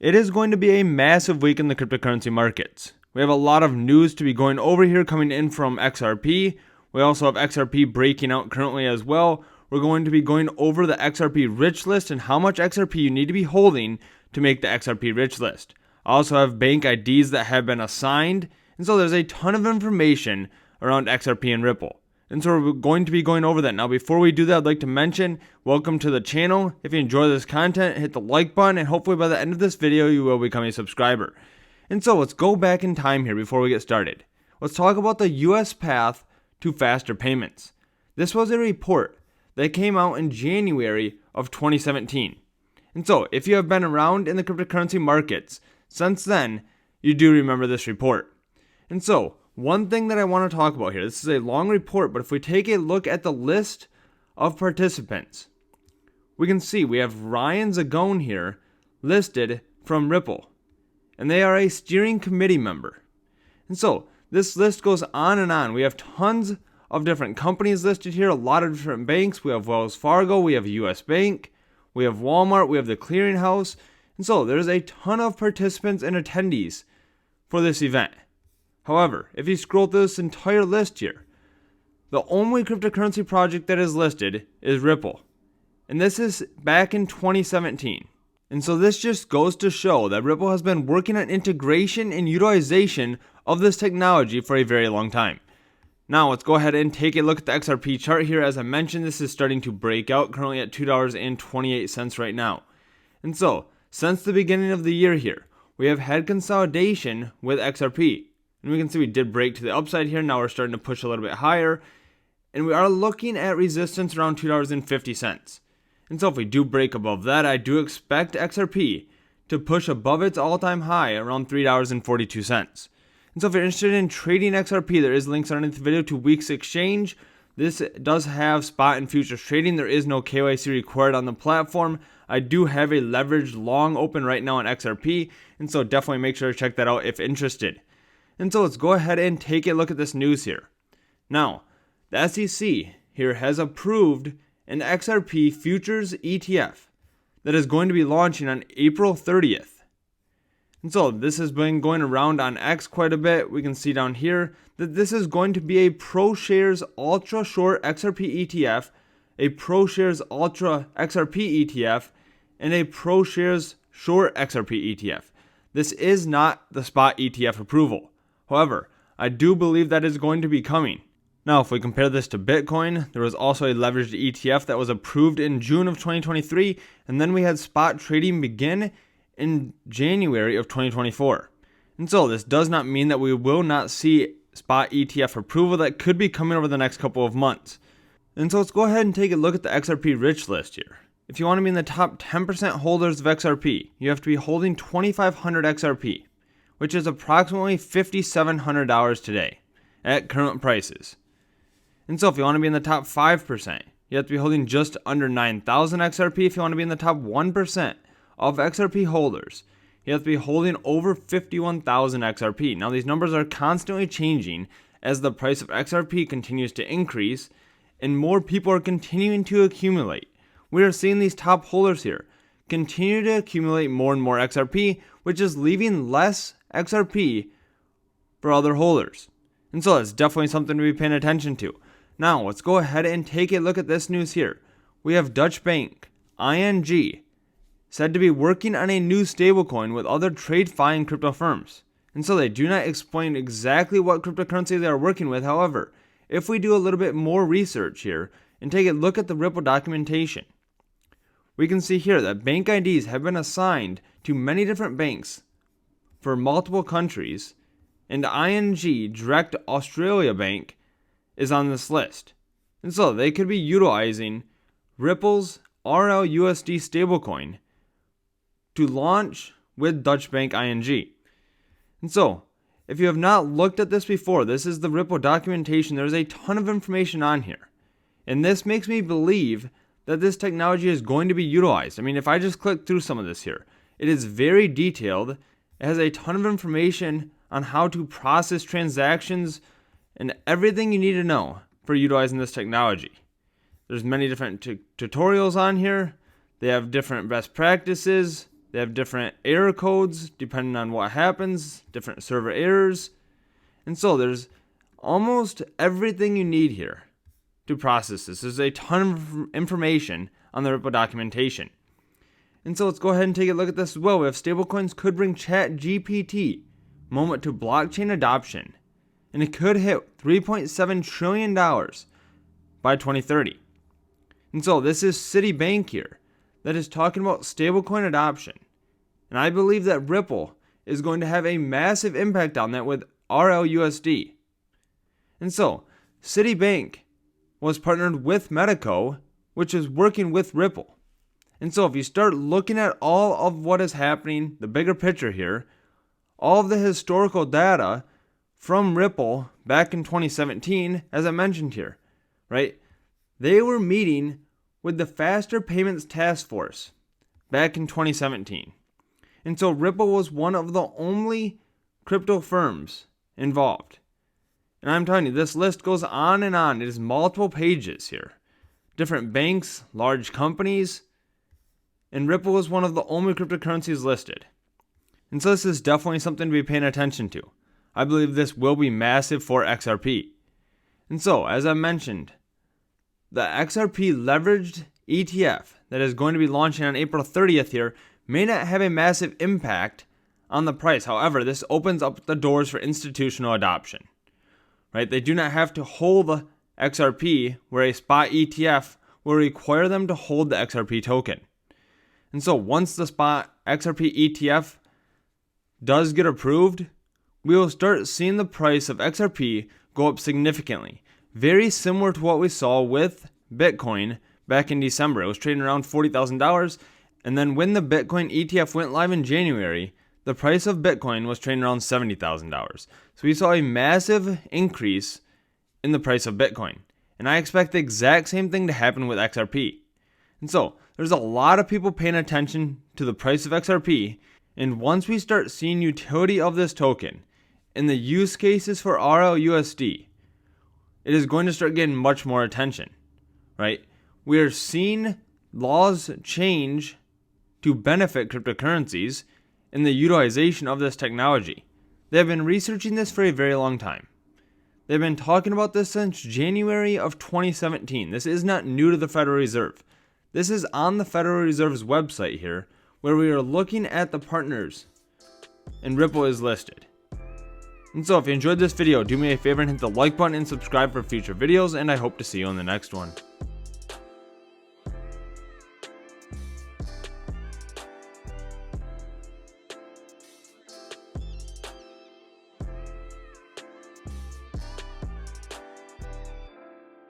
It is going to be a massive week in the cryptocurrency markets. We have a lot of news to be going over here coming in from XRP. We also have XRP breaking out currently as well. We're going to be going over the XRP rich list and how much XRP you need to be holding to make the XRP rich list. I also have bank IDs that have been assigned, and so there's a ton of information around XRP and Ripple. And so we're going to be going over that. Now, before we do that, I'd like to mention, welcome to the channel. If you enjoy this content, hit the like button, and hopefully by the end of this video, you will become a subscriber. And so let's go back in time here before we get started. Let's talk about the US path to faster payments. This was a report that came out in January of 2017. And so if you have been around in the cryptocurrency markets since then, you do remember this report. And so one thing that I want to talk about here, this is a long report, but if we take a look at the list of participants, we can see we have Ryan Zagone here listed from Ripple, and they are a steering committee member. And so this list goes on and on. We have tons of different companies listed here, a lot of different banks. We have Wells Fargo, we have US Bank, we have Walmart, we have the Clearinghouse. And so there's a ton of participants and attendees for this event. However, if you scroll through this entire list here, the only cryptocurrency project that is listed is Ripple. And this is back in 2017. And so this just goes to show that Ripple has been working on integration and utilization of this technology for a very long time. Now let's go ahead and take a look at the XRP chart here. As I mentioned, this is starting to break out, currently at $2.28 right now. And so, since the beginning of the year here, we have had consolidation with XRP. And we can see we did break to the upside here. Now we're starting to push a little bit higher. And we are looking at resistance around $2.50. And so if we do break above that, I do expect XRP to push above its all-time high around $3.42. And so if you're interested in trading XRP, there is links underneath the video to Weex exchange. This does have spot and futures trading. There is no KYC required on the platform. I do have a leveraged long open right now on XRP. And so definitely make sure to check that out if interested. And so let's go ahead and take a look at this news here. Now, the SEC here has approved an XRP futures ETF that is going to be launching on April 30th. And so this has been going around on X quite a bit. We can see down here that this is going to be a ProShares Ultra Short XRP ETF, a ProShares Ultra XRP ETF, and a ProShares Short XRP ETF. This is not the spot ETF approval. However, I do believe that is going to be coming. Now, if we compare this to Bitcoin, there was also a leveraged ETF that was approved in June of 2023, and then we had spot trading begin in January of 2024. And so this does not mean that we will not see spot ETF approval that could be coming over the next couple of months. And so let's go ahead and take a look at the XRP rich list here. If you want to be in the top 10% holders of XRP, you have to be holding 2,500 XRP, which is approximately $5,700 today at current prices. And so if you want to be in the top 5%, you have to be holding just under 9,000 XRP. If you want to be in the top 1% of XRP holders, you have to be holding over 51,000 XRP. Now these numbers are constantly changing as the price of XRP continues to increase and more people are continuing to accumulate. We are seeing these top holders here continue to accumulate more and more XRP, which is leaving less XRP for other holders. And so that's definitely something to be paying attention to. Now, let's go ahead and take a look at this news here. We have Dutch bank, ING, said to be working on a new stablecoin with other TradeFi and crypto firms. And so they do not explain exactly what cryptocurrency they are working with. However, if we do a little bit more research here and take a look at the Ripple documentation, we can see here that bank IDs have been assigned to many different banks for multiple countries, and ING Direct Australia Bank is on this list. And so they could be utilizing Ripple's RLUSD stablecoin to launch with Dutch bank ING. And so, if you have not looked at this before, this is the Ripple documentation. There's a ton of information on here. And this makes me believe that this technology is going to be utilized. I mean, if I just click through some of this here, it is very detailed. It has a ton of information on how to process transactions and everything you need to know for utilizing this technology. There's many different tutorials on here. They have different best practices. They have different error codes depending on what happens, different server errors. And so there's almost everything you need here to process this. There's a ton of information on the Ripple documentation. And so let's go ahead and take a look at this as well. We have stablecoins could bring ChatGPT moment to blockchain adoption, and it could hit $3.7 trillion by 2030. And so this is Citibank here that is talking about stablecoin adoption. And I believe that Ripple is going to have a massive impact on that with RLUSD. And so Citibank was partnered with Medico, which is working with Ripple. And so if you start looking at all of what is happening, the bigger picture here, all of the historical data from Ripple back in 2017, as I mentioned here, right? They were meeting with the Faster Payments Task Force back in 2017. And so Ripple was one of the only crypto firms involved. And I'm telling you, this list goes on and on. It is multiple pages here. Different banks, large companies, and Ripple is one of the only cryptocurrencies listed. And so this is definitely something to be paying attention to. I believe this will be massive for XRP. And so, as I mentioned, the XRP leveraged ETF that is going to be launching on April 30th here may not have a massive impact on the price. However, this opens up the doors for institutional adoption. Right? They do not have to hold XRP, where a spot ETF will require them to hold the XRP token. And so once the spot XRP ETF does get approved, we will start seeing the price of XRP go up significantly. Very similar to what we saw with Bitcoin back in December. It was trading around $40,000. And then when the Bitcoin ETF went live in January, the price of Bitcoin was trading around $70,000. So we saw a massive increase in the price of Bitcoin. And I expect the exact same thing to happen with XRP. And so there's a lot of people paying attention to the price of XRP. And once we start seeing utility of this token and the use cases for RLUSD, it is going to start getting much more attention, right? We are seeing laws change to benefit cryptocurrencies in the utilization of this technology. They have been researching this for a very long time. They've been talking about this since January of 2017. This is not new to the Federal Reserve. This is on the Federal Reserve's website here, where we are looking at the partners, and Ripple is listed. And so if you enjoyed this video, do me a favor and hit the like button and subscribe for future videos, and I hope to see you on the next one.